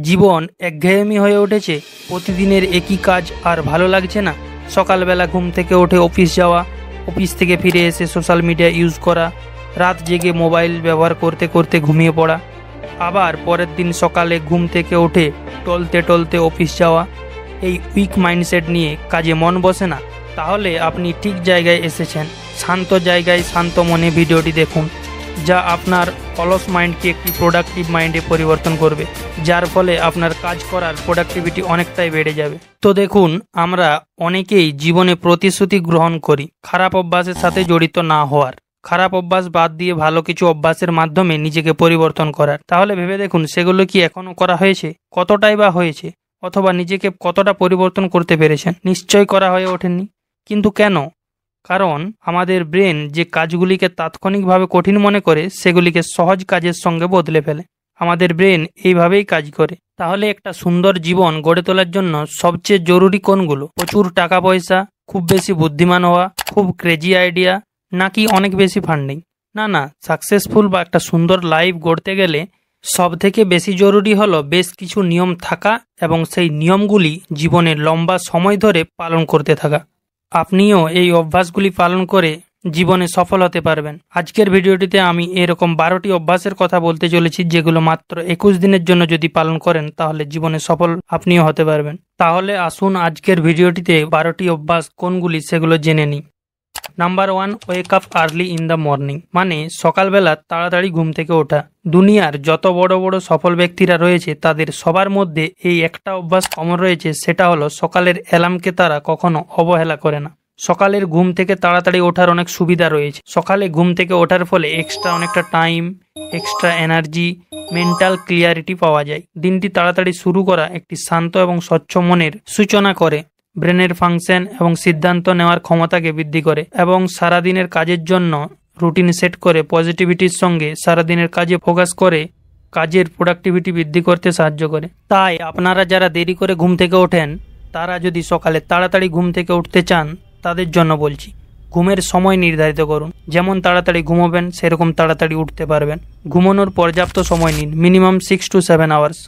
জীবন একঘেয়েমি হয়ে উঠেছে। প্রতিদিনের একই কাজ আর ভালো লাগছে না। সকালবেলা ঘুম থেকে উঠে অফিস যাওয়া, অফিস থেকে ফিরে এসে সোশ্যাল মিডিয়া ইউজ করা, রাত জেগে মোবাইল ব্যবহার করতে করতে ঘুমিয়ে পড়া, আবার পরের দিন সকালে ঘুম থেকে উঠে টলতে টলতে অফিস যাওয়া। এই উইক মাইন্ডসেট নিয়ে কাজে মন বসে না? তাহলে আপনি ঠিক জায়গায় এসেছেন। শান্ত জায়গায় শান্ত মনে ভিডিওটি দেখুন, যা আপনার অলস মাইন্ডকে একটি প্রোডাক্টিভ মাইন্ডে পরিবর্তন করবে, যার ফলে আপনার কাজ করার প্রোডাক্টিভিটি অনেকটাই বেড়ে যাবে। তো দেখুন, আমরা অনেকেই জীবনে প্রতিশ্রুতি গ্রহণ করি খারাপ অভ্যাসের সাথে জড়িত না হওয়ার, খারাপ অভ্যাস বাদ দিয়ে ভালো কিছু অভ্যাসের মাধ্যমে নিজেকে পরিবর্তন করার। তাহলে ভেবে দেখুন, সেগুলো কি এখনও করা হয়েছে? কতটাই বা হয়েছে? অথবা নিজেকে কতটা পরিবর্তন করতে পেরেছেন? নিশ্চয় করা হয়ে ওঠেননি। কিন্তু কেন? কারণ আমাদের ব্রেন যে কাজগুলিকে তাৎক্ষণিকভাবে কঠিন মনে করে, সেগুলিকে সহজ কাজের সঙ্গে বদলে ফেলে। আমাদের ব্রেন এইভাবেই কাজ করে। তাহলে একটা সুন্দর জীবন গড়ে তোলার জন্য সবচেয়ে জরুরি কোনগুলো? প্রচুর টাকা পয়সা, খুব বেশি বুদ্ধিমান হওয়া, খুব ক্রেজি আইডিয়া, নাকি অনেক বেশি ফান্ডিং? না, সাকসেসফুল বা একটা সুন্দর লাইফ গড়তে গেলে সব থেকে বেশি জরুরি হলো বেশ কিছু নিয়ম থাকা এবং সেই নিয়মগুলি জীবনে লম্বা সময় ধরে পালন করতে থাকা। আপনিও এই অভ্যাসগুলি পালন করে জীবনে সফল হতে পারবেন। আজকের ভিডিওটিতে আমি এরকম 12টি অভ্যাসের কথা বলতে চলেছি, যেগুলো মাত্র 21 দিনের জন্য যদি পালন করেন তাহলে জীবনে সফল আপনিও হতে পারবেন। তাহলে আসুন আজকের ভিডিওটিতে 12টি অভ্যাস কোনগুলি সেগুলো জেনে নিই। Number 1, wake up early in the morning, মানে সকালবেলা তাড়াতাড়ি ঘুম থেকে ওঠা। দুনিয়ার যত বড় বড় সফল ব্যক্তিরা রয়েছে, তাদের সবার মধ্যে এই একটা অভ্যাস কমন রয়েছে, সেটা হলো সকালের অ্যালার্মকে তারা কখনো অবহেলা করে না। সকালের ঘুম থেকে তাড়াতাড়ি ওঠার অনেক সুবিধা রয়েছে। সকালে ঘুম থেকে ওঠার ফলে এক্সট্রা অনেকটা time, extra energy, mental clarity পাওয়া যায়। দিনটি তাড়াতাড়ি শুরু করা একটি শান্ত এবং স্বচ্ছ মনের সূচনা করে, ব্রেনের ফাংশন এবং সিদ্ধান্ত নেওয়ার ক্ষমতাকে বৃদ্ধি করে, এবং সারাদিনের কাজের জন্য রুটিন সেট করে পজিটিভিটির সঙ্গে সারাদিনের কাজে ফোকাস করে কাজের প্রোডাক্টিভিটি বৃদ্ধি করতে সাহায্য করে। তাই আপনারা যারা দেরি করে ঘুম থেকে ওঠেন, তারা যদি সকালে তাড়াতাড়ি ঘুম থেকে উঠতে চান, তাদের জন্য বলছি, ঘুমের সময় নির্ধারিত করুন। যেমন তাড়াতাড়ি ঘুমোবেন, সেরকম তাড়াতাড়ি উঠতে পারবেন। ঘুমানোর পর্যাপ্ত সময় নিন, মিনিমাম 6 to 7 আওয়ার্স।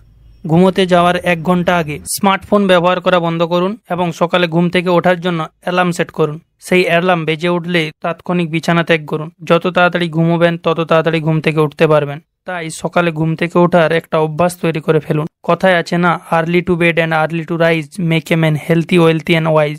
ঘুমোতে যাওয়ার 1 ঘন্টা আগে স্মার্টফোন ব্যবহার করা বন্ধ করুন এবং সকালে ঘুম থেকে ওঠার জন্য অ্যালার্ম সেট করুন। সেই অ্যালার্ম বেজে উঠলে তাৎক্ষণিক বিছানা ত্যাগ করুন। যত তাড়াতাড়ি ঘুমোবেন, তত তাড়াতাড়ি ঘুম থেকে উঠতে পারবেন। তাই সকালে ঘুম থেকে ওঠার একটা অভ্যাস তৈরি করে ফেলুন। কথায় আছে না, early to bed and early to rise make a man healthy, wealthy and wise.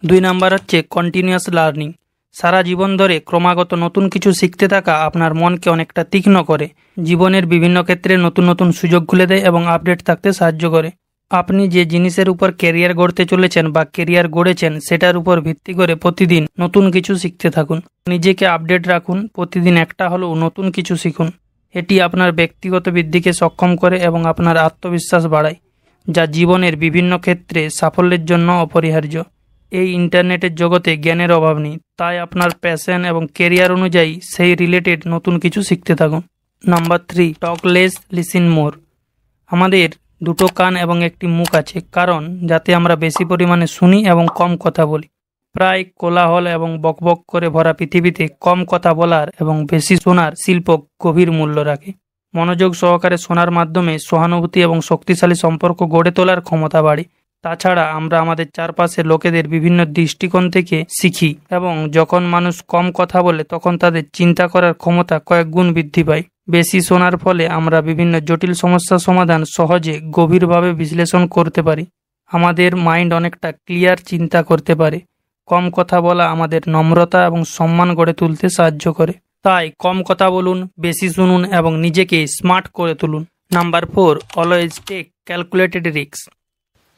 2 number হচ্ছে কন্টিনিউয়াস লার্নিং। সারা জীবন ধরে ক্রমাগত নতুন কিছু শিখতে থাকা আপনার মনকে অনেকটা তীক্ষ্ণ করে, জীবনের বিভিন্ন ক্ষেত্রে নতুন নতুন সুযোগ খুলে দেয় এবং আপডেট থাকতে সাহায্য করে। আপনি যে জিনিসের উপর ক্যারিয়ার গড়তে চলেছেন বা ক্যারিয়ার গড়েছেন, সেটার উপর ভিত্তি করে প্রতিদিন নতুন কিছু শিখতে থাকুন। নিজেকে আপডেট রাখুন, প্রতিদিন একটা হলেও নতুন কিছু শিখুন। এটি আপনার ব্যক্তিগত বৃদ্ধিকে সক্ষম করে এবং আপনার আত্মবিশ্বাস বাড়ায়, যা জীবনের বিভিন্ন ক্ষেত্রে সাফল্যের জন্য অপরিহার্য। এই ইন্টারনেটের জগতে জ্ঞানের অভাব নেই, তাই আপনার প্যাশন এবং ক্যারিয়ার অনুযায়ী সেই রিলেটেড নতুন কিছু শিখতে থাকুন। নাম্বার 3, টক লেস লিসেন মোর। আমাদের 2টো কান এবং একটি মুখ আছে, কারণ যাতে আমরা বেশি পরিমাণে শুনি এবং কম কথা বলি। প্রায় কোলাহল এবং বকবক করে ভরা পৃথিবীতে কম কথা বলার এবং বেশি শোনার শিল্প গভীর মূল্য রাখে। মনোযোগ সহকারে শোনার মাধ্যমে সহানুভূতি এবং শক্তিশালী সম্পর্ক গড়ে তোলার ক্ষমতা বাড়ে। তাছাড়া আমরা আমাদের চারপাশে লোকেদের বিভিন্ন দৃষ্টিকোণ থেকে শিখি, এবং যখন মানুষ কম কথা বলে তখন তাদের চিন্তা করার ক্ষমতা কয়েক গুণ বৃদ্ধি পায়। বেশি শোনার ফলে আমরা বিভিন্ন জটিল সমস্যার সমাধান সহজে গভীরভাবে বিশ্লেষণ করতে পারি। আমাদের মাইন্ড অনেকটা ক্লিয়ার চিন্তা করতে পারে। কম কথা বলা আমাদের নম্রতা এবং সম্মান গড়ে তুলতে সাহায্য করে। তাই কম কথা বলুন, বেশি শুনুন এবং নিজেকে স্মার্ট করে তুলুন। Number 4, always take calculated risk.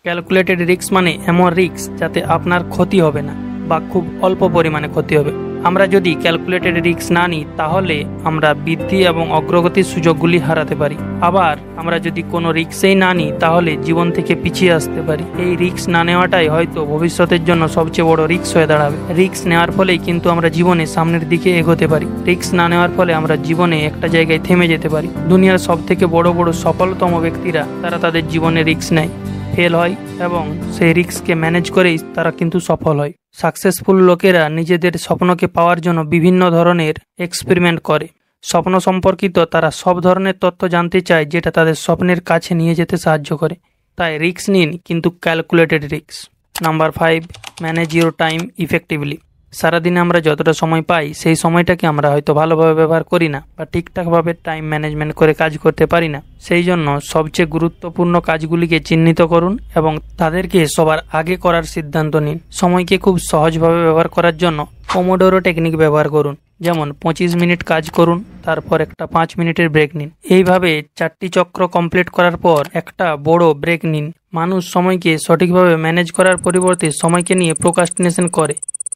Calculated risk মানে এমন রিস্ক যাতে আপনার ক্ষতি হবে না বা খুব অল্প পরিমাণে ক্ষতি হবে। আমরা যদি ক্যালকুলেটেড রিস্ক না নিই, তাহলে আমরা বৃদ্ধি এবং অগ্রগতির সুযোগগুলি হারাতে পারি। আবার আমরা যদি কোনো রিস্কই না নিই, তাহলে জীবন থেকে পিছিয়ে আসতে পারি। এই রিস্ক না নেওয়াটাই হয়তো ভবিষ্যতের জন্য সবচেয়ে বড় রিস্ক হয়ে দাঁড়াবে। রিস্ক নেওয়ার ফলেই কিন্তু আমরা জীবনে সামনের দিকে এগোতে পারি। রিস্ক না নেওয়ার ফলে আমরা জীবনে একটা জায়গায় থেমে যেতে পারি। দুনিয়ার সব থেকে বড় বড় সফলতম ব্যক্তিরা তারা তাদের জীবনে রিস্ক নেয়, ফেল হয় এবং সেই রিস্ককে ম্যানেজ করেই তারা কিন্তু সফল হয়। সাকসেসফুল লোকেরা নিজেদের স্বপ্নকে পাওয়ার জন্য বিভিন্ন ধরনের এক্সপেরিমেন্ট করে। স্বপ্ন সম্পর্কিত তারা সব ধরনের তথ্য জানতে চায় যেটা তাদের স্বপ্নের কাছে নিয়ে যেতে সাহায্য করে। তাই রিস্ক নিন, কিন্তু calculated risk. Number 5, manage your time effectively. সারাদিনে আমরা যতটা সময় পাই সেই সময়টাকে আমরা হয়তো ভালোভাবে ব্যবহার করি না বা ঠিকঠাকভাবে টাইম ম্যানেজমেন্ট করে কাজ করতে পারি না। সেই জন্য সবচেয়ে গুরুত্বপূর্ণ কাজগুলিকে চিহ্নিত করুন এবং তাদেরকে সবার আগে করার সিদ্ধান্ত নিন। সময়কে খুব সহজভাবে ব্যবহার করার জন্য পোমোডোরো টেকনিক ব্যবহার করুন। যেমন 25 মিনিট কাজ করুন, তারপর একটা 5 মিনিটের ব্রেক নিন। এইভাবে 4টি চক্র কমপ্লিট করার পর একটা বড় ব্রেক নিন। মানুষ সময়কে সঠিকভাবে ম্যানেজ করার পরিবর্তে সময়কে নিয়ে প্রোক্রাস্টিনেশন করে,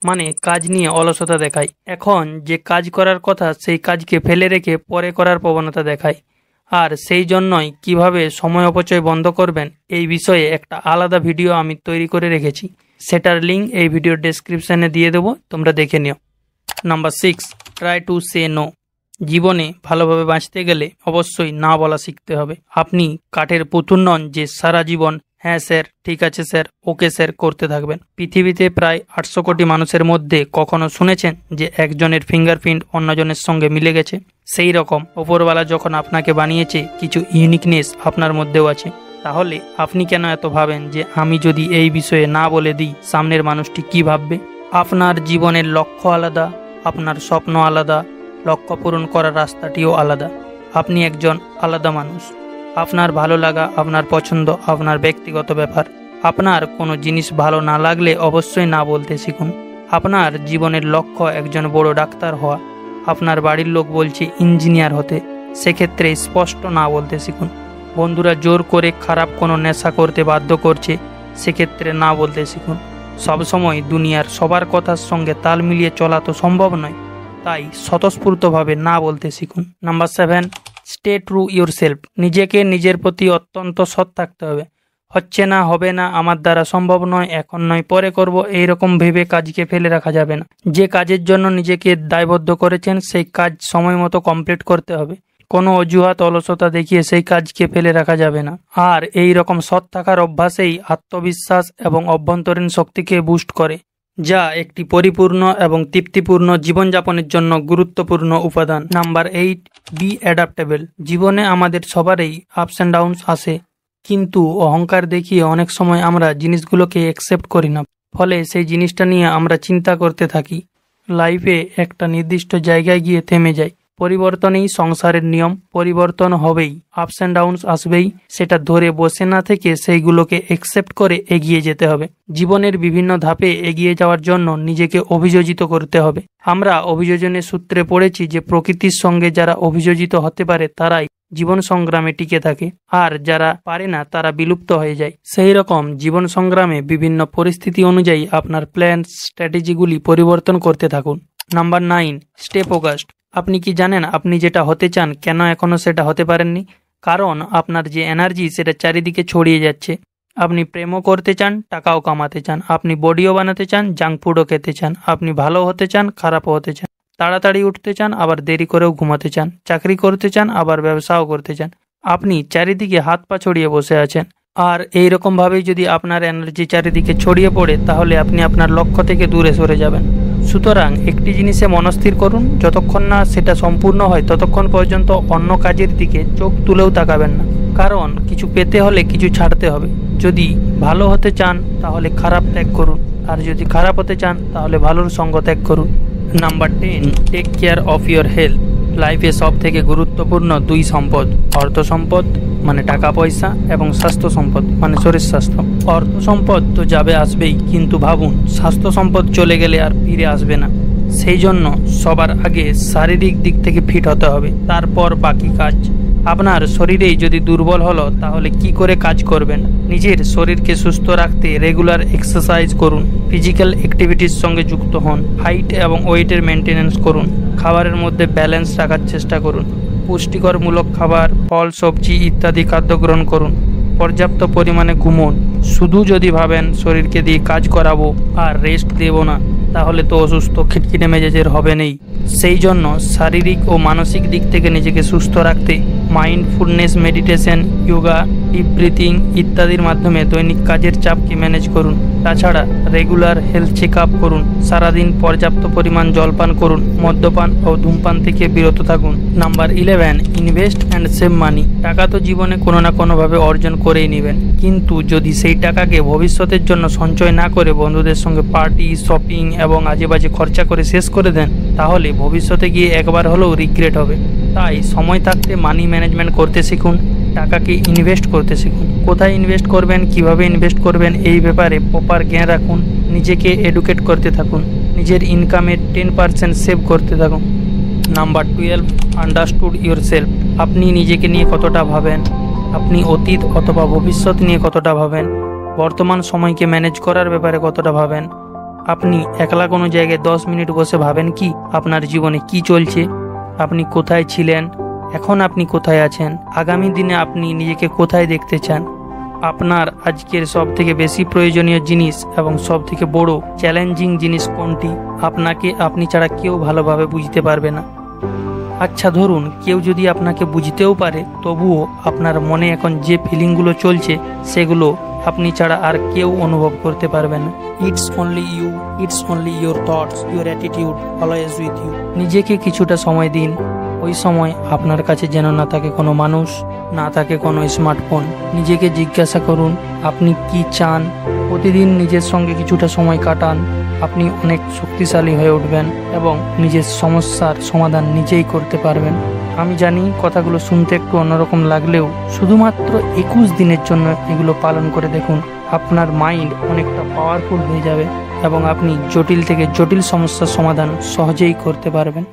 মানে কাজ নিয়ে অলসতা দেখায়। এখন যে কাজ করার কথা সেই কাজকে ফেলে রেখে পরে করার প্রবণতা দেখায়। আর সেই জন্যই কিভাবে সময় অপচয় বন্ধ করবেন এই বিষয়ে একটা আলাদা ভিডিও আমি তৈরি করে রেখেছি। সেটার লিঙ্ক এই ভিডিওর ডেসক্রিপশানে দিয়ে দেবো, তোমরা দেখে নিও। Number 6, try to say no. জীবনে ভালোভাবে বাঁচতে গেলে অবশ্যই না বলা শিখতে হবে। আপনি কাঠের পুতুল নন যে সারা জীবন হ্যাঁ স্যার, ঠিক আছে স্যার, ওকে স্যার করতে থাকবেন। পৃথিবীতে প্রায় 800 কোটি মানুষের মধ্যে কখনো শুনেছেন যে একজনের ফিঙ্গারপ্রিন্ট অন্যজনের সঙ্গে মিলে গেছে? সেই রকম ওপরওয়ালা যখন আপনাকে বানিয়েছে কিছু ইউনিকনেস আপনার মধ্যেও আছে। তাহলে আপনি কেন এত ভাবেন যে আমি যদি এই বিষয়ে না বলে দিই সামনের মানুষটি কি ভাববে? আপনার জীবনের লক্ষ্য আলাদা, আপনার স্বপ্ন আলাদা, লক্ষ্য পূরণ করার রাস্তাটিও আলাদা। আপনি একজন আলাদা মানুষ। আপনার ভালো লাগা, আপনার পছন্দ, আপনার ব্যক্তিগত ব্যাপার। আপনার কোনো জিনিস ভালো না লাগলে অবশ্যই না বলতে শিখুন। আপনার জীবনের লক্ষ্য একজন বড় ডাক্তার হওয়া, আপনার বাড়ির লোক বলছে ইঞ্জিনিয়ার হতে, সেক্ষেত্রে স্পষ্ট না বলতে শিখুন। বন্ধুরা জোর করে খারাপ কোনো নেশা করতে বাধ্য করছে, সেক্ষেত্রে না বলতে শিখুন। সবসময় দুনিয়ার সবার কথার সঙ্গে তাল মিলিয়ে চলা তো সম্ভব নয়, তাই স্বতঃস্ফূর্তভাবে না বলতে শিখুন। Number 7, stay true your self. নিজেকে নিজের প্রতি অত্যন্ত সৎ থাকতে হবে। হচ্ছে না, হবে না, আমার দ্বারা সম্ভব নয়, এখন নয়, পরে করব, এইরকম ভেবে কাজকে ফেলে রাখা যাবে না। যে কাজের জন্য নিজেকে দায়বদ্ধ করেছেন সেই কাজ সময় মতো কমপ্লিট করতে হবে। কোনো অজুহাত অলসতা দেখিয়ে সেই কাজকে ফেলে রাখা যাবে না। আর এই রকম সৎ থাকার অভ্যাসেই আত্মবিশ্বাস এবং অভ্যন্তরীণ শক্তিকে বুস্ট করে, যা একটি পরিপূর্ণ এবং তৃপ্তিপূর্ণ জীবনযাপনের জন্য গুরুত্বপূর্ণ উপাদান। Number 8, be adaptable. জীবনে আমাদের সবারই আপস অ্যান্ড ডাউনস আসে, কিন্তু অহংকার দেখিয়ে অনেক সময় আমরা জিনিসগুলোকে অ্যাকসেপ্ট করি না। ফলে সেই জিনিসটা নিয়ে আমরা চিন্তা করতে থাকি। লাইফে একটা নির্দিষ্ট জায়গায় গিয়ে থেমে যায়। পরিবর্তনই সংসারের নিয়ম, পরিবর্তন হবেই, আপস অ্যান্ড ডাউনস আসবেই। সেটা ধরে বসে না থেকে সেইগুলোকে অ্যাকসেপ্ট করে এগিয়ে যেতে হবে। জীবনের বিভিন্ন ধাপে এগিয়ে যাওয়ার জন্য নিজেকে অভিযোজিত করতে হবে। আমরা অভিযোজনের সূত্রে পড়েছি যে প্রকৃতির সঙ্গে যারা অভিযোজিত হতে পারে তারাই জীবন সংগ্রামে টিকে থাকে, আর যারা পারে না তারা বিলুপ্ত হয়ে যায়। সেই রকম জীবন সংগ্রামে বিভিন্ন পরিস্থিতি অনুযায়ী আপনার প্ল্যান স্ট্র্যাটেজিগুলি পরিবর্তন করতে থাকুন। Number 9, stay focused. আপনি কি জানেন আপনি যেটা হতে চান কেন এখনো সেটা হতে পারেননি? কারণ আপনার যে এনার্জি সেটা চারিদিকে ছড়িয়ে যাচ্ছে। আপনি প্রেমও করতে চান, টাকাও কামাতে চান, আপনি বডিও বানাতে চান, জাঙ্ক ফুডও খেতে চান, আপনি ভালো হতে চান, খারাপও হতে চান, তাড়াতাড়ি উঠতে চান, আবার দেরি করেও ঘুমাতে চান, চাকরি করতে চান, আবার ব্যবসাও করতে চান। আপনি চারিদিকে হাত পা ছড়িয়ে বসে আছেন। আর এই রকমভাবেই যদি আপনার এনার্জি চারিদিকে ছড়িয়ে পড়ে তাহলে আপনি আপনার লক্ষ্য থেকে দূরে সরে যাবেন। সুতরাং একটি জিনিসে মনস্থির করুন, যতক্ষণ না সেটা সম্পূর্ণ হয় ততক্ষণ পর্যন্ত অন্য কাজের দিকে চোখ তুলেও তাকাবেন না। কারণ কিছু পেতে হলে কিছু ছাড়তে হবে। যদি ভালো হতে চান তাহলে খারাপ ত্যাগ করুন, আর যদি খারাপ হতে চান তাহলে ভালোর সঙ্গ ত্যাগ করুন। Number 10, take care of your health. লাইফে সব থেকে গুরুত্বপূর্ণ 2 সম্পদ, অর্থ সম্পদ মানে টাকা পয়সা এবং স্বাস্থ্য সম্পদ মানে শরীর স্বাস্থ্য। অর্থ সম্পদ তো যাবে আসবেই, কিন্তু ভাবুন স্বাস্থ্য সম্পদ চলে গেলে আর ফিরে আসবে না। সেই জন্য সবার আগে শারীরিক দিক থেকে ফিট হতে হবে, তারপর বাকি কাজ। আপনার শরীরেই যদি দুর্বল হলো তাহলে কি করে কাজ করবেন? নিজের শরীরকে সুস্থ রাখতে রেগুলার এক্সারসাইজ করুন, ফিজিক্যাল অ্যাক্টিভিটির সঙ্গে যুক্ত হন, হাইট এবং ওয়েটের মেনটেনেন্স করুন, খাবারের মধ্যে ব্যালেন্স রাখার চেষ্টা করুন, পুষ্টিকরমূলক খাবার, ফল, সবজি ইত্যাদি খাদ্য গ্রহণ করুন, পর্যাপ্ত পরিমাণে ঘুমোন। শুধু যদি ভাবেন শরীরকে দিয়ে কাজ করাবো আর রেস্ট দেব না, তাহলে তো অসুস্থ খিটখিটে মেজাজের হবেনই। সেই জন্য শারীরিক ও মানসিক দিক থেকে নিজেকে সুস্থ রাখতে mindfulness, meditation, yoga, deep breathing ইত্যাদির মাধ্যমে দৈনিক কাজের চাপকে ম্যানেজ করুন। তাছাড়া রেগুলার হেলথ চেক আপ করুন, সারাদিন পর্যাপ্ত পরিমাণ জলপান করুন, মদ্যপান ও ধূমপান থেকে বিরত থাকুন। নাম্বার 11, ইনভেস্ট অ্যান্ড সেভ মানি। টাকা তো জীবনে কোনো না কোনোভাবে অর্জন করেই নেবেন, কিন্তু যদি সেই টাকাকে ভবিষ্যতের জন্য সঞ্চয় না করে বন্ধুদের সঙ্গে পার্টি, শপিং এবং আজেবাজে খরচা করে শেষ করে দেন, তাহলে ভবিষ্যতে গিয়ে একবার হলেও রিগ্রেট হবে। তাই সময় থাকতে মানি ম্যানেজমেন্ট করতে শিখুন, টাকাকে ইনভেস্ট করতে শিখুন। কোথায় ইনভেস্ট করবেন, কিভাবে ইনভেস্ট করবেন, এই ব্যাপারে প্রপার জ্ঞান রাখুন। নিজেকে এডুকেট করতে থাকুন, নিজের ইনকামের 10% সেভ করতে থাকুন। Number 12, understood yourself. আপনি নিজেকে নিয়ে কতটা ভাবেন, আপনি অতীত অথবা ভবিষ্যৎ নিয়ে কতটা ভাবেন, বর্তমান সময়কে ম্যানেজ করার ব্যাপারে কতটা ভাবেন। আপনি একলা কোনো জায়গায় 10 মিনিট বসে ভাবেন কি আপনার জীবনে কি চলছে, আপনি কোথায় ছিলেন, এখন আপনি কোথায় আছেন, আগামী দিনে আপনি নিজেকে কোথায় দেখতে চান। আপনার আজকের সবথেকে বেশি প্রয়োজনীয় জিনিস এবং সবথেকে বড় চ্যালেঞ্জিং জিনিস কোনটি, আপনাকে আপনি ছাড়া কেউ ভালোভাবে বুঝতে পারবে না। আচ্ছা ধরুন কেউ যদি আপনাকে বুঝতেও পারে, তবুও আপনার মনে এখন যে ফিলিংগুলো চলছে সেগুলো আপনি ছাড়া আর কেউ অনুভব করতে পারবে না। It's only you, it's only your thoughts, your attitude always with you. নিজেকে কিছুটা সময় দিন, ওই সময় আপনার কাছে যেন না থাকে কোনো মানুষ, না থাকে কোনো স্মার্টফোন। নিজেকে জিজ্ঞাসা করুন আপনি কি চান। প্রতিদিন নিজের সঙ্গে কিছুটা সময় কাটান, আপনি অনেক শক্তিশালী হয়ে উঠবেন এবং নিজের সমস্যার সমাধান নিজেই করতে পারবেন। আমি জানি কথাগুলো শুনতে একটু অন্যরকম লাগলেও শুধুমাত্র 21 দিনের জন্য এগুলো পালন করে দেখুন, আপনার মাইন্ড অনেকটা পাওয়ারফুল হয়ে যাবে এবং আপনি জটিল থেকে জটিল সমস্যার সমাধান সহজেই করতে পারবেন।